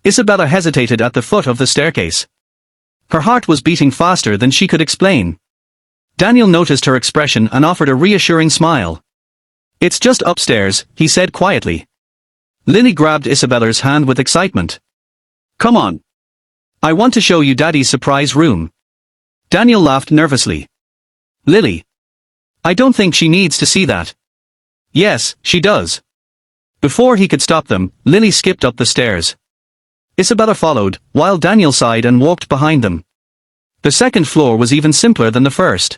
Isabella hesitated at the foot of the staircase. Her heart was beating faster than she could explain. Daniel noticed her expression and offered a reassuring smile. "It's just upstairs," he said quietly. Lily grabbed Isabella's hand with excitement. "Come on. I want to show you Daddy's surprise room." Daniel laughed nervously. "Lily. I don't think she needs to see that." "Yes, she does." Before he could stop them, Lily skipped up the stairs. Isabella followed, while Daniel sighed and walked behind them. The second floor was even simpler than the first.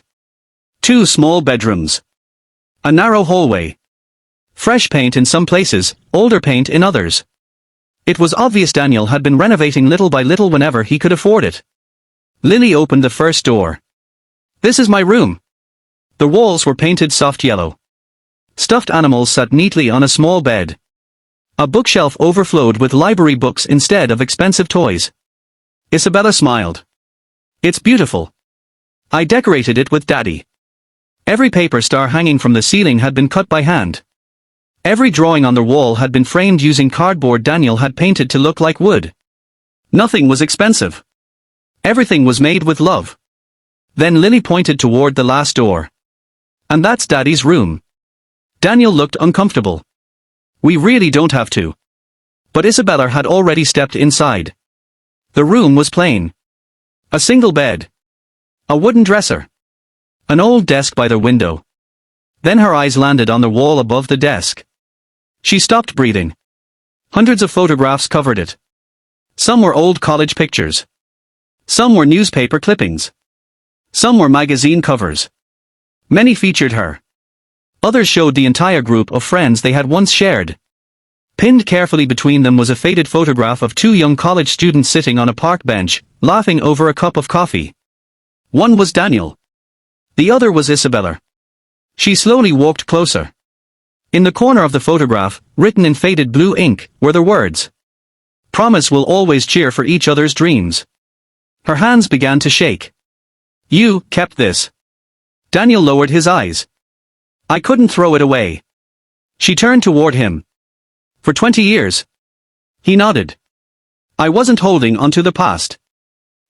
2 small bedrooms. A narrow hallway. Fresh paint in some places, older paint in others. It was obvious Daniel had been renovating little by little whenever he could afford it. Lily opened the first door. "This is my room." The walls were painted soft yellow. Stuffed animals sat neatly on a small bed. A bookshelf overflowed with library books instead of expensive toys. Isabella smiled. "It's beautiful. I decorated it with Daddy." Every paper star hanging from the ceiling had been cut by hand. Every drawing on the wall had been framed using cardboard Daniel had painted to look like wood. Nothing was expensive. Everything was made with love. Then Lily pointed toward the last door. "And that's Daddy's room." Daniel looked uncomfortable. "We really don't have to." But Isabella had already stepped inside. The room was plain. A single bed. A wooden dresser. An old desk by the window. Then her eyes landed on the wall above the desk. She stopped breathing. Hundreds of photographs covered it. Some were old college pictures. Some were newspaper clippings. Some were magazine covers. Many featured her. Others showed the entire group of friends they had once shared. Pinned carefully between them was a faded photograph of 2 young college students sitting on a park bench, laughing over a cup of coffee. One was Daniel. The other was Isabella. She slowly walked closer. In the corner of the photograph, written in faded blue ink, were the words, "Promise we'll always cheer for each other's dreams." Her hands began to shake. "You kept this." Daniel lowered his eyes. "I couldn't throw it away." She turned toward him. "For 20 years. He nodded. "I wasn't holding onto the past."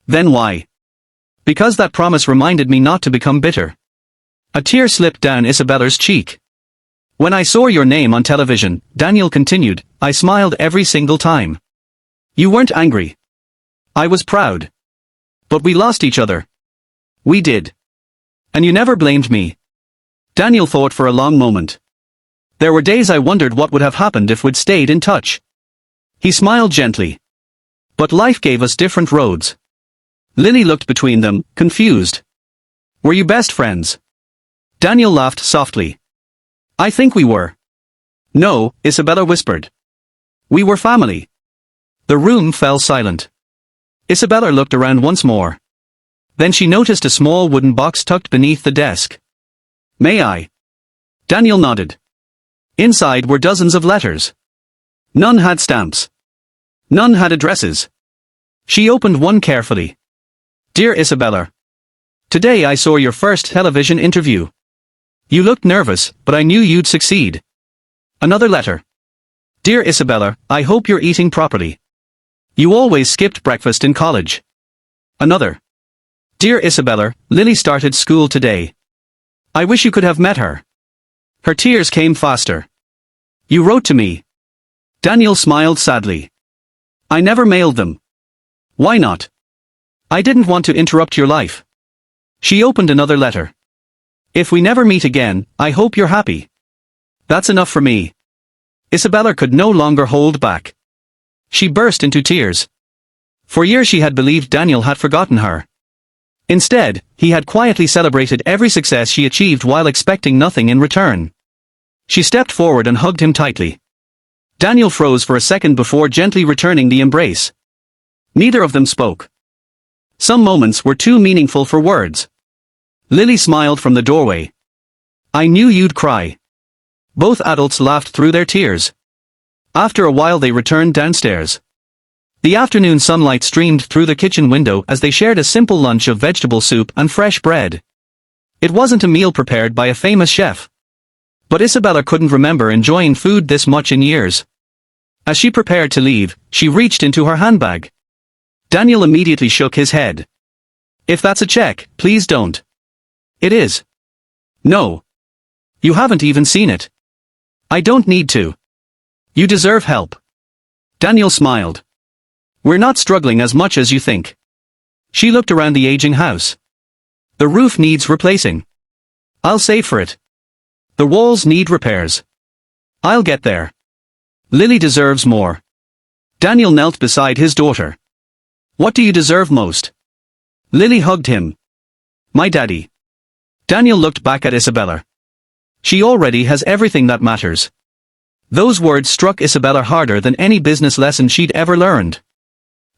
"Then why?" "Because that promise reminded me not to become bitter." A tear slipped down Isabella's cheek. "When I saw your name on television," Daniel continued, "I smiled every single time. You weren't angry. I was proud. But we lost each other." "We did. And you never blamed me." Daniel thought for a long moment. "There were days I wondered what would have happened if we'd stayed in touch." He smiled gently. "But life gave us different roads." Lily looked between them, confused. "Were you best friends?" Daniel laughed softly. "I think we were." "No," Isabella whispered. "We were family." The room fell silent. Isabella looked around once more. Then she noticed a small wooden box tucked beneath the desk. "May I?" Daniel nodded. Inside were dozens of letters. None had stamps. None had addresses. She opened one carefully. "Dear Isabella. Today I saw your first television interview. You looked nervous, but I knew you'd succeed." Another letter. "Dear Isabella, I hope you're eating properly. You always skipped breakfast in college." Another. "Dear Isabella, Lily started school today. I wish you could have met her." Her tears came faster. "You wrote to me." Daniel smiled sadly. "I never mailed them." "Why not?" "I didn't want to interrupt your life." She opened another letter. "If we never meet again, I hope you're happy." "That's enough for me." Isabella could no longer hold back. She burst into tears. For years she had believed Daniel had forgotten her. Instead, he had quietly celebrated every success she achieved while expecting nothing in return. She stepped forward and hugged him tightly. Daniel froze for a second before gently returning the embrace. Neither of them spoke. Some moments were too meaningful for words. Lily smiled from the doorway. "I knew you'd cry." Both adults laughed through their tears. After a while they returned downstairs. The afternoon sunlight streamed through the kitchen window as they shared a simple lunch of vegetable soup and fresh bread. It wasn't a meal prepared by a famous chef. But Isabella couldn't remember enjoying food this much in years. As she prepared to leave, she reached into her handbag. Daniel immediately shook his head. If that's a check, please don't. It is. No. You haven't even seen it. I don't need to. You deserve help. Daniel smiled. We're not struggling as much as you think. She looked around the aging house. The roof needs replacing. I'll save for it. The walls need repairs. I'll get there. Lily deserves more. Daniel knelt beside his daughter. What do you deserve most? Lily hugged him. My daddy. Daniel looked back at Isabella. She already has everything that matters. Those words struck Isabella harder than any business lesson she'd ever learned.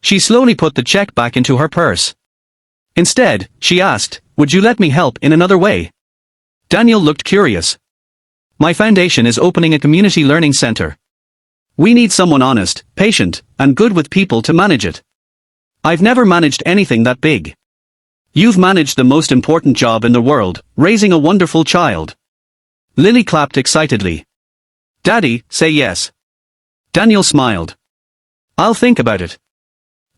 She slowly put the check back into her purse. Instead, she asked, would you let me help in another way? Daniel looked curious. My foundation is opening a community learning center. We need someone honest, patient, and good with people to manage it. I've never managed anything that big. You've managed the most important job in the world, raising a wonderful child. Lily clapped excitedly. Daddy, say yes. Daniel smiled. I'll think about it.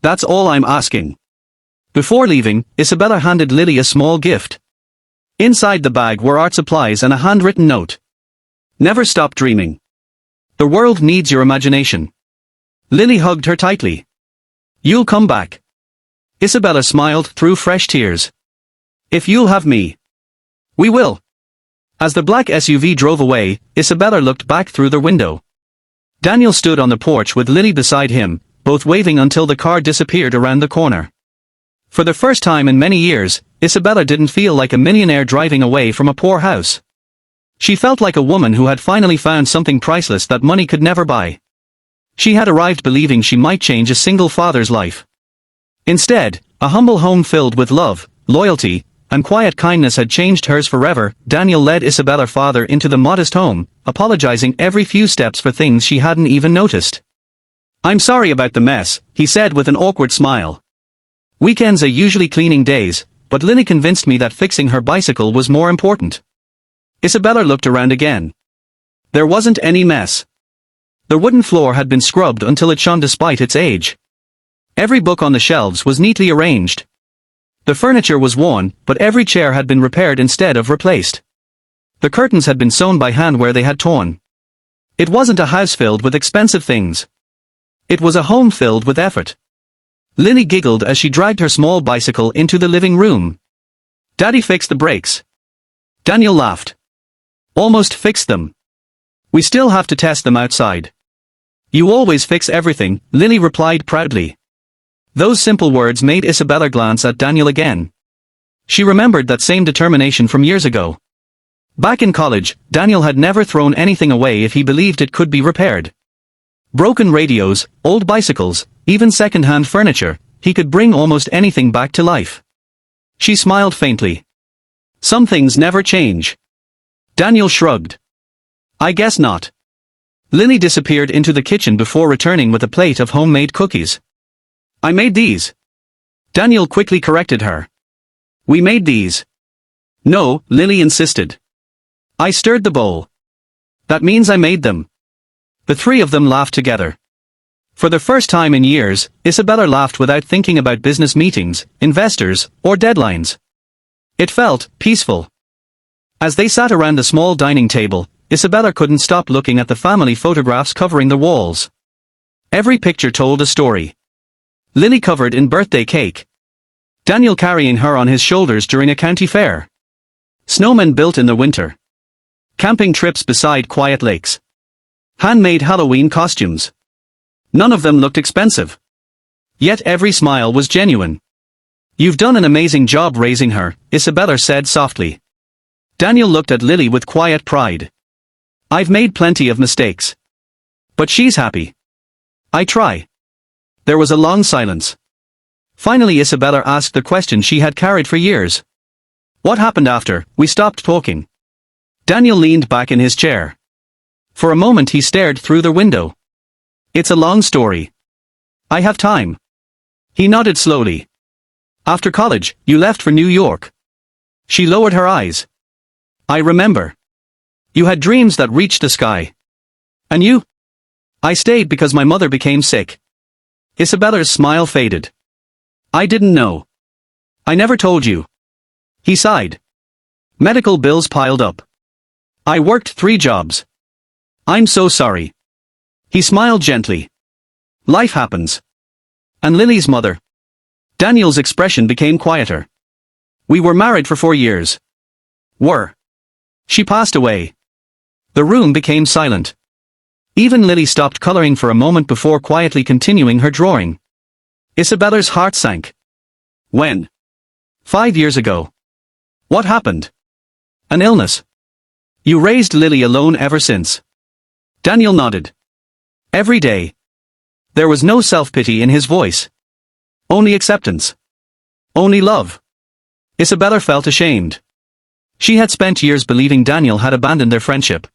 That's all I'm asking. Before leaving, Isabella handed Lily a small gift. Inside the bag were art supplies and a handwritten note. Never stop dreaming. The world needs your imagination. Lily hugged her tightly. You'll come back. Isabella smiled through fresh tears. If you'll have me. We will. As the black SUV drove away, Isabella looked back through the window. Daniel stood on the porch with Lily beside him, both waving until the car disappeared around the corner. For the first time in many years, Isabella didn't feel like a millionaire driving away from a poor house. She felt like a woman who had finally found something priceless that money could never buy. She had arrived believing she might change a single father's life. Instead, a humble home filled with love, loyalty, and quiet kindness had changed hers forever. Daniel led Isabella father into the modest home, apologizing every few steps for things she hadn't even noticed. I'm sorry about the mess, he said with an awkward smile. Weekends are usually cleaning days, but Lily convinced me that fixing her bicycle was more important. Isabella looked around again. There wasn't any mess. The wooden floor had been scrubbed until it shone despite its age. Every book on the shelves was neatly arranged. The furniture was worn, but every chair had been repaired instead of replaced. The curtains had been sewn by hand where they had torn. It wasn't a house filled with expensive things. It was a home filled with effort. Lily giggled as she dragged her small bicycle into the living room. Daddy fixed the brakes. Daniel laughed. Almost fixed them. We still have to test them outside. You always fix everything, Lily replied proudly. Those simple words made Isabella glance at Daniel again. She remembered that same determination from years ago. Back in college, Daniel had never thrown anything away if he believed it could be repaired. Broken radios, old bicycles, even second-hand furniture, he could bring almost anything back to life. She smiled faintly. Some things never change. Daniel shrugged. I guess not. Lily disappeared into the kitchen before returning with a plate of homemade cookies. I made these. Daniel quickly corrected her. We made these. No, Lily insisted. I stirred the bowl. That means I made them. The three of them laughed together. For the first time in years, Isabella laughed without thinking about business meetings, investors, or deadlines. It felt peaceful. As they sat around the small dining table, Isabella couldn't stop looking at the family photographs covering the walls. Every picture told a story. Lily covered in birthday cake. Daniel carrying her on his shoulders during a county fair. Snowmen built in the winter. Camping trips beside quiet lakes. Handmade Halloween costumes. None of them looked expensive. Yet every smile was genuine. You've done an amazing job raising her, Isabella said softly. Daniel looked at Lily with quiet pride. I've made plenty of mistakes. But she's happy. I try. There was a long silence. Finally Isabella asked the question she had carried for years. What happened after we stopped talking? Daniel leaned back in his chair. For a moment he stared through the window. It's a long story. I have time. He nodded slowly. After college, you left for New York. She lowered her eyes. I remember. You had dreams that reached the sky. And you? I stayed because my mother became sick. Isabella's smile faded. I didn't know. I never told you. He sighed. Medical bills piled up. I worked 3 jobs. I'm so sorry. He smiled gently. Life happens. And Lily's mother. Daniel's expression became quieter. We were married for 4 years. She passed away. The room became silent. Even Lily stopped coloring for a moment before quietly continuing her drawing. Isabella's heart sank. When? 5 years ago. What happened? An illness. You raised Lily alone ever since. Daniel nodded. Every day. There was no self-pity in his voice. Only acceptance. Only love. Isabella felt ashamed. She had spent years believing Daniel had abandoned their friendship.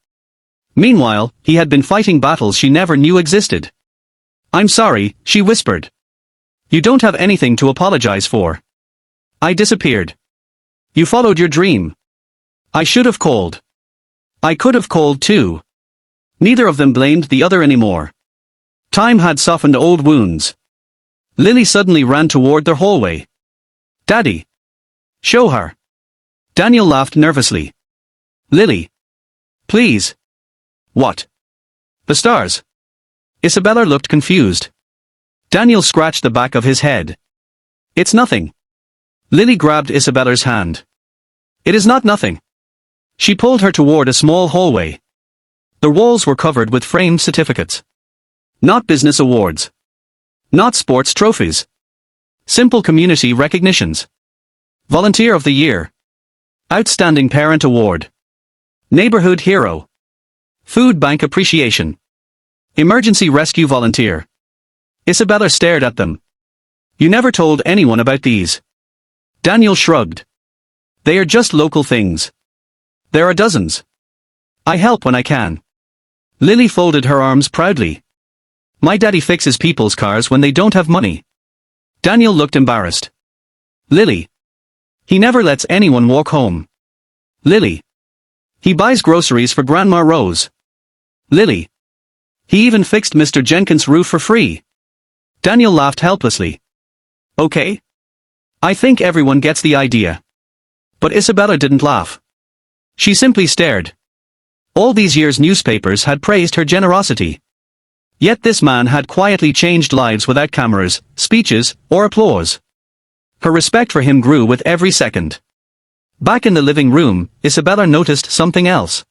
Meanwhile, he had been fighting battles she never knew existed. I'm sorry, she whispered. You don't have anything to apologize for. I disappeared. You followed your dream. I should have called. I could have called too. Neither of them blamed the other anymore. Time had softened old wounds. Lily suddenly ran toward their hallway. Daddy. Show her. Daniel laughed nervously. Lily. Please. What? The stars. Isabella looked confused. Daniel scratched the back of his head. It's nothing. Lily grabbed Isabella's hand. It is not nothing. She pulled her toward a small hallway. The walls were covered with framed certificates. Not business awards. Not sports trophies. Simple community recognitions. Volunteer of the Year. Outstanding Parent Award. Neighborhood Hero. Food Bank Appreciation. Emergency Rescue Volunteer. Isabella stared at them. You never told anyone about these. Daniel shrugged. They are just local things. There are dozens. I help when I can. Lily folded her arms proudly. My daddy fixes people's cars when they don't have money. Daniel looked embarrassed. Lily. He never lets anyone walk home. Lily. He buys groceries for Grandma Rose. Lily. He even fixed Mr. Jenkins' roof for free. Daniel laughed helplessly. Okay. I think everyone gets the idea. But Isabella didn't laugh. She simply stared. All these years newspapers had praised her generosity. Yet this man had quietly changed lives without cameras, speeches, or applause. Her respect for him grew with every second. Back in the living room, Isabella noticed something else.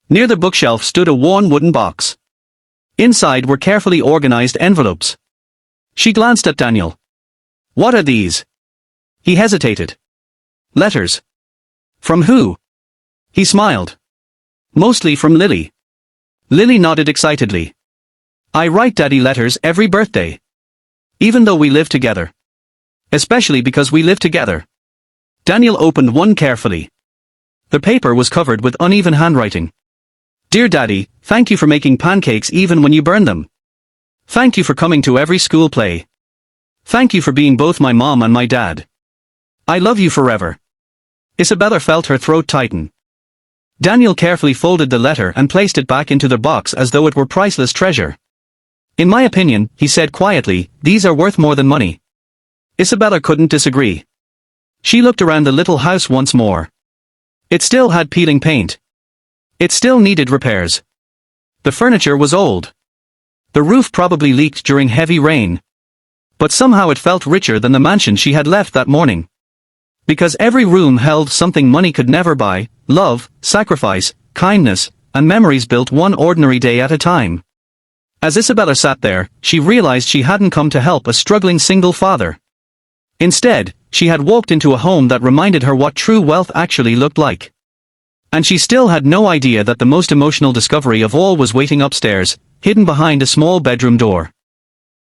Near the bookshelf stood a worn wooden box. Inside were carefully organized envelopes. She glanced at Daniel. What are these? He hesitated. Letters. From who? He smiled. Mostly from Lily. Lily nodded excitedly. I write Daddy letters every birthday. Even though we live together. Especially because we live together. Daniel opened one carefully. The paper was covered with uneven handwriting. Dear Daddy, thank you for making pancakes even when you burn them. Thank you for coming to every school play. Thank you for being both my mom and my dad. I love you forever. Isabella felt her throat tighten. Daniel carefully folded the letter and placed it back into the box as though it were priceless treasure. In my opinion, he said quietly, these are worth more than money. Isabella couldn't disagree. She looked around the little house once more. It still had peeling paint. It still needed repairs. The furniture was old. The roof probably leaked during heavy rain. But somehow it felt richer than the mansion she had left that morning. Because every room held something money could never buy, love, sacrifice, kindness, and memories built one ordinary day at a time. As Isabella sat there, she realized she hadn't come to help a struggling single father. Instead, she had walked into a home that reminded her what true wealth actually looked like. And she still had no idea that the most emotional discovery of all was waiting upstairs, hidden behind a small bedroom door.